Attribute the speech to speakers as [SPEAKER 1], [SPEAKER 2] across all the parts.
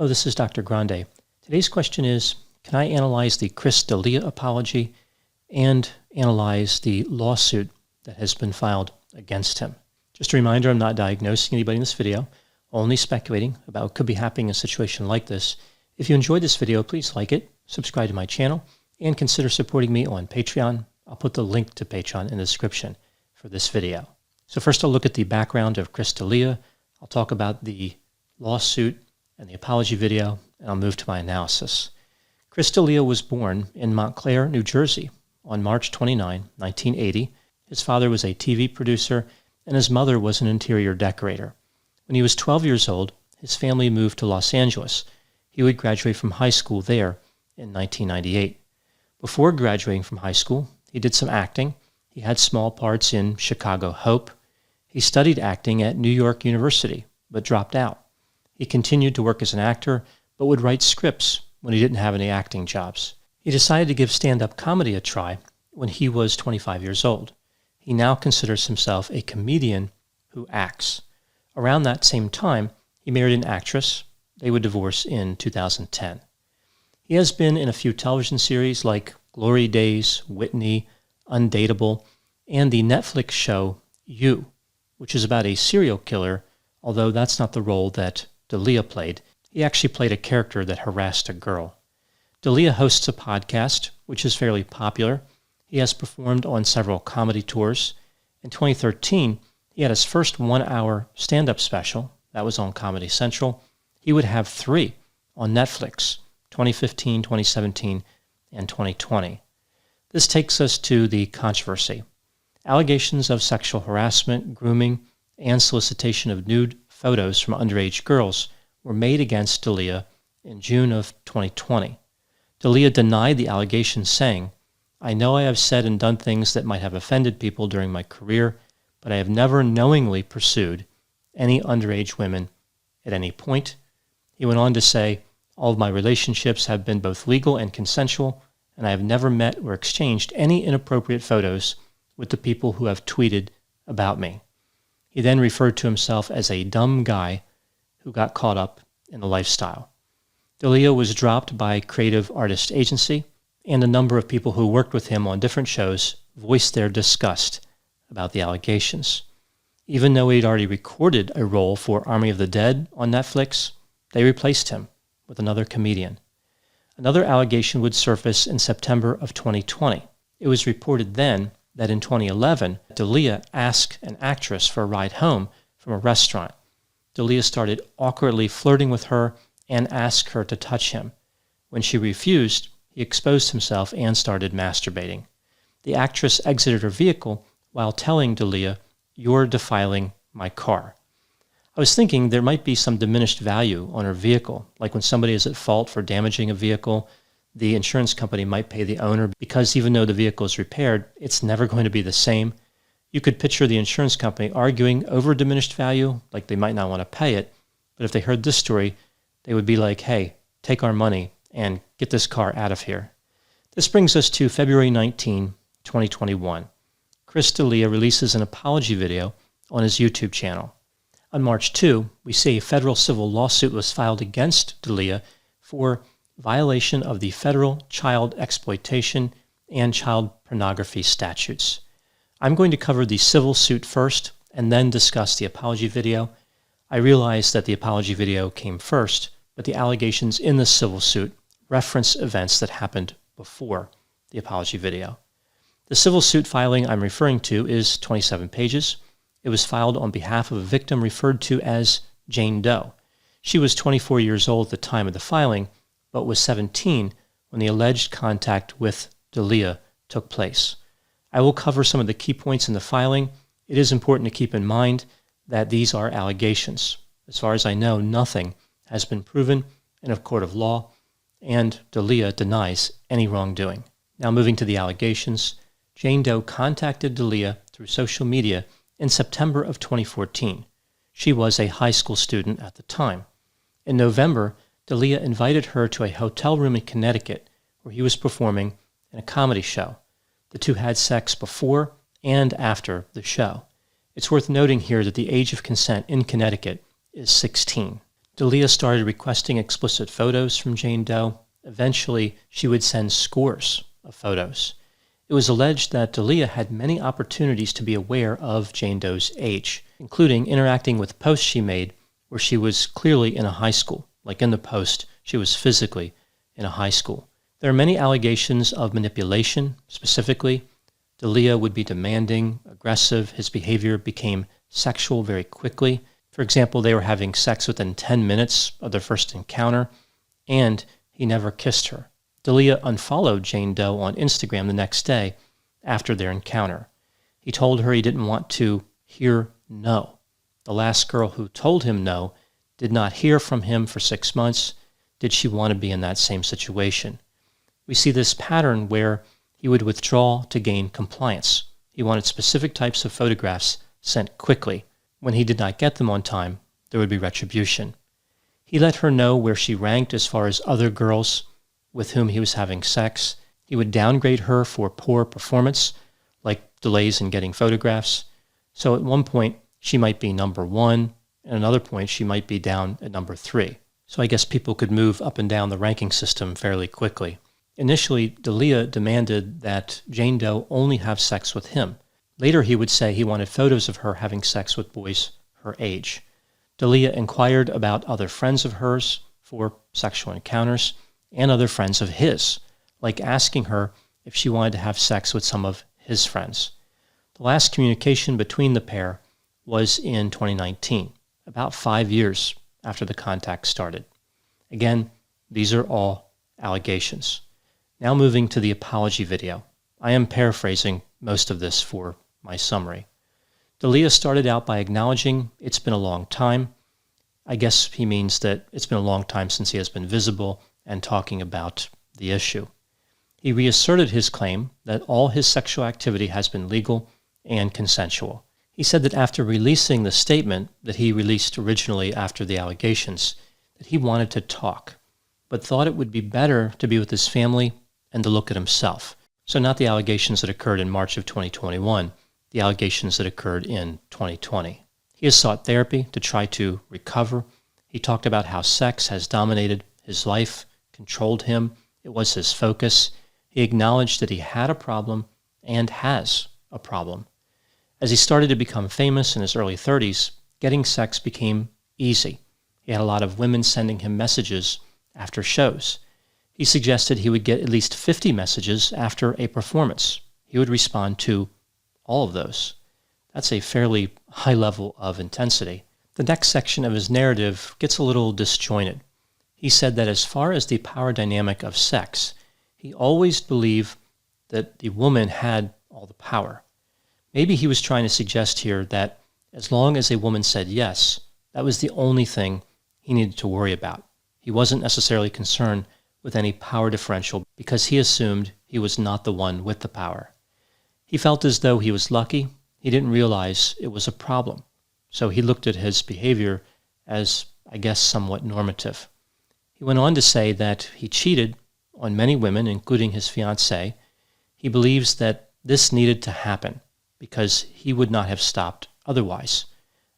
[SPEAKER 1] Hello, this is Dr. Grande. Today's question is, can I analyze the Chris D'Elia apology and analyze the lawsuit that has been filed against him? Just a reminder, I'm not diagnosing anybody in this video, only speculating about what could be happening in a situation like this. If you enjoyed this video, please like it, subscribe to my channel, and consider supporting me on Patreon. I'll put the link to Patreon in the description for this video. So first I'll look at the background of Chris D'Elia. I'll talk about the lawsuit and the apology video, and I'll move to my analysis. Chris D'Elia was born in Montclair, New Jersey on March 29, 1980. His father was a TV producer, and his mother was an interior decorator. When he was 12 years old, his family moved to Los Angeles. He would graduate from high school there in 1998. Before graduating from high school, he did some acting. He had small parts in Chicago Hope. He studied acting at New York University, but dropped out. He continued to work as an actor, but would write scripts when he didn't have any acting jobs. He decided to give stand-up comedy a try when he was 25 years old. He now considers himself a comedian who acts. Around that same time, he married an actress. They would divorce in 2010. He has been in a few television series like Glory Days, Whitney, Undateable, and the Netflix show You, which is about a serial killer, although that's not the role that D'Elia played. He actually played a character that harassed a girl. D'Elia hosts a podcast, which is fairly popular. He has performed on several comedy tours. In 2013, he had his first one-hour stand-up special. That was on Comedy Central. He would have 3 on Netflix, 2015, 2017, and 2020. This takes us to the controversy. Allegations of sexual harassment, grooming, and solicitation of nude photos from underage girls were made against D'Elia in June of 2020. D'Elia denied the allegations, saying, "I know I have said and done things that might have offended people during my career, but I have never knowingly pursued any underage women at any point." He went on to say, "All of my relationships have been both legal and consensual, and I have never met or exchanged any inappropriate photos with the people who have tweeted about me." He then referred to himself as a dumb guy who got caught up in the lifestyle. D'Elia was dropped by Creative Artist Agency, and a number of people who worked with him on different shows voiced their disgust about the allegations. Even though he'd already recorded a role for Army of the Dead on Netflix, they replaced him with another comedian. Another allegation would surface in September of 2020. It was reported then that in 2011, D'Elia asked an actress for a ride home from a restaurant. D'Elia started awkwardly flirting with her and asked her to touch him. When she refused, he exposed himself and started masturbating. The actress exited her vehicle while telling D'Elia, "You're defiling my car." I was thinking there might be some diminished value on her vehicle, like when somebody is at fault for damaging a vehicle, the insurance company might pay the owner because even though the vehicle is repaired, it's never going to be the same. You could picture the insurance company arguing over diminished value, like they might not want to pay it, but if they heard this story, they would be like, "Hey, take our money and get this car out of here." This brings us to February 19, 2021. Chris D'Elia releases an apology video on his YouTube channel. On March 2, we see a federal civil lawsuit was filed against D'Elia for violation of the federal child exploitation and child pornography statutes. I'm going to cover the civil suit first and then discuss the apology video. I realize that the apology video came first, but the allegations in the civil suit reference events that happened before the apology video. The civil suit filing I'm referring to is 27 pages. It was filed on behalf of a victim referred to as Jane Doe. She was 24 years old at the time of the filing, but was 17 when the alleged contact with D'Elia took place. I will cover some of the key points in the filing. It is important to keep in mind that these are allegations. As far as I know, nothing has been proven in a court of law, and D'Elia denies any wrongdoing. Now moving to the allegations, Jane Doe contacted D'Elia through social media in September of 2014. She was a high school student at the time. In November, D'Elia invited her to a hotel room in Connecticut where he was performing in a comedy show. The two had sex before and after the show. It's worth noting here that the age of consent in Connecticut is 16. Dalia started requesting explicit photos from Jane Doe. Eventually, she would send scores of photos. It was alleged that Dalia had many opportunities to be aware of Jane Doe's age, including interacting with posts she made where she was clearly in a high school. Like in the post, she was physically in a high school. There are many allegations of manipulation. Specifically, Dalia would be demanding, aggressive. His behavior became sexual very quickly. For example, they were having sex within 10 minutes of their first encounter, and he never kissed her. Dalia unfollowed Jane Doe on Instagram the next day after their encounter. He told her he didn't want to hear no. The last girl who told him no did not hear from him for 6 months. Did she want to be in that same situation? We see this pattern where he would withdraw to gain compliance. He wanted specific types of photographs sent quickly. When he did not get them on time, there would be retribution. He let her know where she ranked as far as other girls with whom he was having sex. He would downgrade her for poor performance, like delays in getting photographs. So at one point, she might be number 1, and another point, she might be down at number 3. So I guess people could move up and down the ranking system fairly quickly. Initially, Dalia demanded that Jane Doe only have sex with him. Later, he would say he wanted photos of her having sex with boys her age. Dalia inquired about other friends of hers for sexual encounters and other friends of his, like asking her if she wanted to have sex with some of his friends. The last communication between the pair was in 2019, about 5 years after the contact started. Again, these are all allegations. Now moving to the apology video. I am paraphrasing most of this for my summary. Dalia started out by acknowledging it's been a long time. I guess he means that it's been a long time since he has been visible and talking about the issue. He reasserted his claim that all his sexual activity has been legal and consensual. He said that after releasing the statement that he released originally after the allegations, that he wanted to talk, but thought it would be better to be with his family and to look at himself. So not the allegations that occurred in March of 2021, the allegations that occurred in 2020. He has sought therapy to try to recover. He talked about how sex has dominated his life, controlled him. It was his focus. He acknowledged that he had a problem and has a problem. As he started to become famous in his early 30s, getting sex became easy. He had a lot of women sending him messages after shows. He suggested he would get at least 50 messages after a performance. He would respond to all of those. That's a fairly high level of intensity. The next section of his narrative gets a little disjointed. He said that as far as the power dynamic of sex, he always believed that the woman had all the power. Maybe he was trying to suggest here that as long as a woman said yes, that was the only thing he needed to worry about. He wasn't necessarily concerned with any power differential because he assumed he was not the one with the power. He felt as though he was lucky. He didn't realize it was a problem. So he looked at his behavior as, I guess, somewhat normative. He went on to say that he cheated on many women, including his fiancée. He believes that this needed to happen because he would not have stopped otherwise.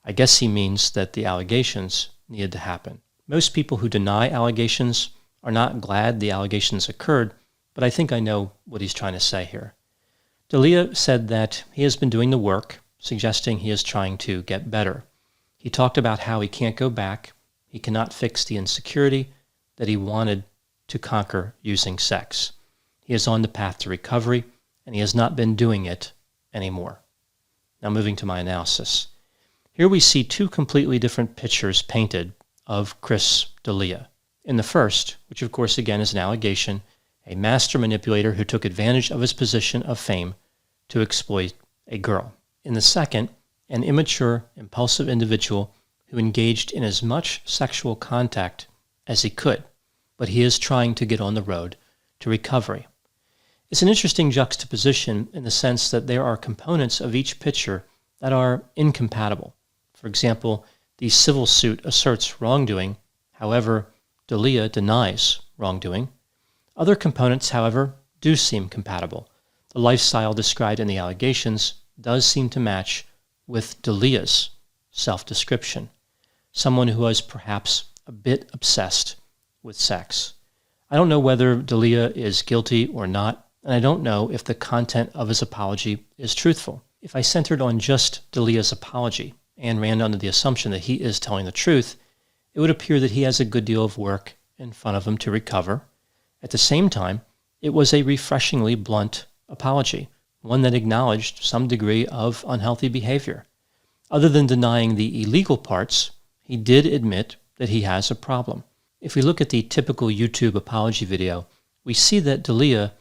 [SPEAKER 1] I guess he means that the allegations needed to happen. Most people who deny allegations are not glad the allegations occurred, but I think I know what he's trying to say here. Dalia said that he has been doing the work, suggesting he is trying to get better. He talked about how he can't go back, he cannot fix the insecurity that he wanted to conquer using sex. He is on the path to recovery, and he has not been doing it anymore. Now moving to my analysis. Here we see two completely different pictures painted of Chris D'Elia. In the first, which of course again is an allegation, a master manipulator who took advantage of his position of fame to exploit a girl. In the second, an immature, impulsive individual who engaged in as much sexual contact as he could, but he is trying to get on the road to recovery. It's an interesting juxtaposition in the sense that there are components of each picture that are incompatible. For example, the civil suit asserts wrongdoing, however, D'Elia denies wrongdoing. Other components, however, do seem compatible. The lifestyle described in the allegations does seem to match with D'Elia's self-description. Someone who was perhaps a bit obsessed with sex. I don't know whether D'Elia is guilty or not, and I don't know if the content of his apology is truthful. If I centered on just D'Elia's apology and ran under the assumption that he is telling the truth, it would appear that he has a good deal of work in front of him to recover. At the same time, it was a refreshingly blunt apology, one that acknowledged some degree of unhealthy behavior. Other than denying the illegal parts, he did admit that he has a problem. If we look at the typical YouTube apology video, we see that D'Elia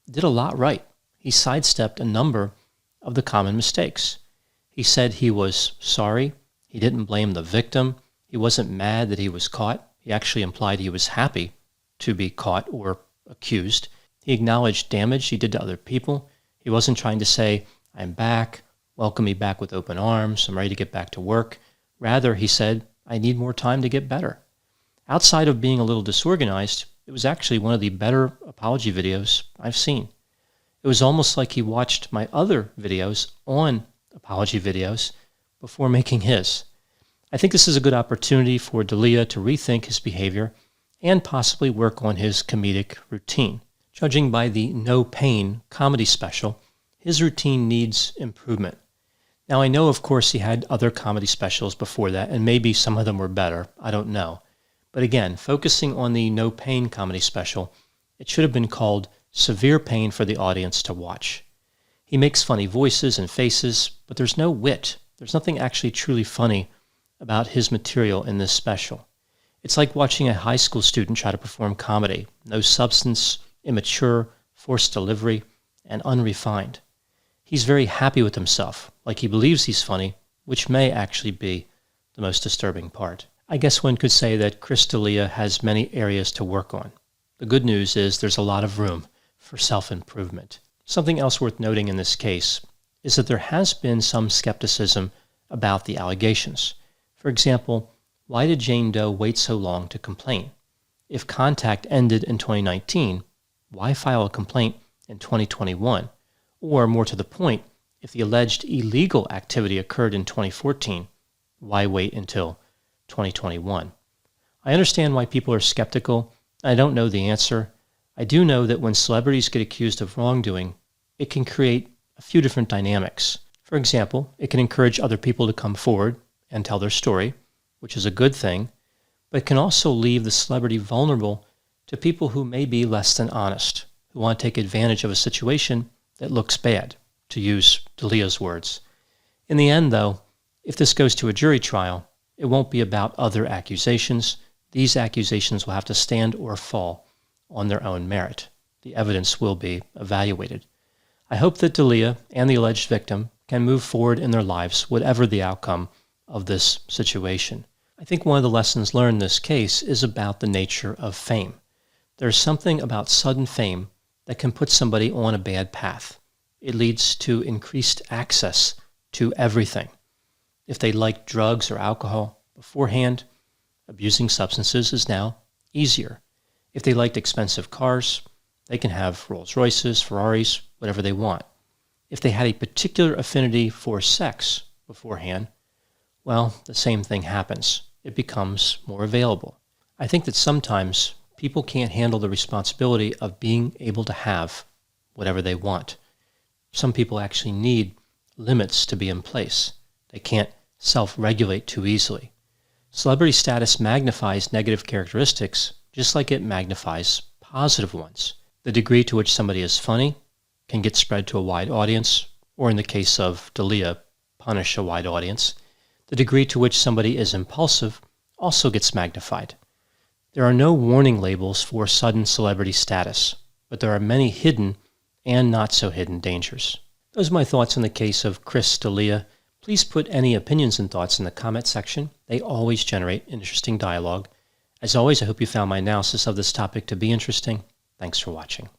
[SPEAKER 1] did a lot right. He sidestepped a number of the common mistakes. He said he was sorry. He didn't blame the victim. He wasn't mad that he was caught. He actually implied he was happy to be caught or accused. He acknowledged damage he did to other people. He wasn't trying to say, I'm back, welcome me back with open arms, I'm ready to get back to work. Rather, he said, I need more time to get better. Outside of being a little disorganized, it was actually one of the better apology videos I've seen. It was almost like he watched my other videos on apology videos before making his. I think this is a good opportunity for D'Elia to rethink his behavior and possibly work on his comedic routine. Judging by the No Pain comedy special, his routine needs improvement. Now, I know, of course, he had other comedy specials before that, and maybe some of them were better. I don't know. But again, focusing on the No Pain comedy special, it should have been called Severe Pain for the Audience to Watch. He makes funny voices and faces, but there's no wit. There's nothing actually truly funny about his material in this special. It's like watching a high school student try to perform comedy. No substance, immature, forced delivery, and unrefined. He's very happy with himself, like he believes he's funny, which may actually be the most disturbing part. I guess one could say that Chris D'Elia has many areas to work on. The good news is there's a lot of room for self-improvement. Something else worth noting in this case is that there has been some skepticism about the allegations. For example, why did Jane Doe wait so long to complain? If contact ended in 2019, why file a complaint in 2021? Or, more to the point, if the alleged illegal activity occurred in 2014, why wait until 2021? I understand why people are skeptical. I don't know the answer. I do know that when celebrities get accused of wrongdoing, it can create a few different dynamics. For example, it can encourage other people to come forward and tell their story, which is a good thing, but it can also leave the celebrity vulnerable to people who may be less than honest, who want to take advantage of a situation that looks bad, to use D'Elia's words. In the end, though, if this goes to a jury trial, it won't be about other accusations. These accusations will have to stand or fall on their own merit. The evidence will be evaluated. I hope that D'Elia and the alleged victim can move forward in their lives, whatever the outcome of this situation. I think one of the lessons learned in this case is about the nature of fame. There's something about sudden fame that can put somebody on a bad path. It leads to increased access to everything. If they liked drugs or alcohol beforehand, abusing substances is now easier. If they liked expensive cars, they can have Rolls Royces, Ferraris, whatever they want. If they had a particular affinity for sex beforehand, well, the same thing happens. It becomes more available. I think that sometimes people can't handle the responsibility of being able to have whatever they want. Some people actually need limits to be in place. They can't self-regulate too easily. Celebrity status magnifies negative characteristics just like it magnifies positive ones. The degree to which somebody is funny can get spread to a wide audience, or in the case of D'Elia, punish a wide audience. The degree to which somebody is impulsive also gets magnified. There are no warning labels for sudden celebrity status, but there are many hidden and not so hidden dangers. Those are my thoughts on the case of Chris D'Elia. Please put any opinions and thoughts in the comment section. They always generate interesting dialogue. As always, I hope you found my analysis of this topic to be interesting. Thanks for watching.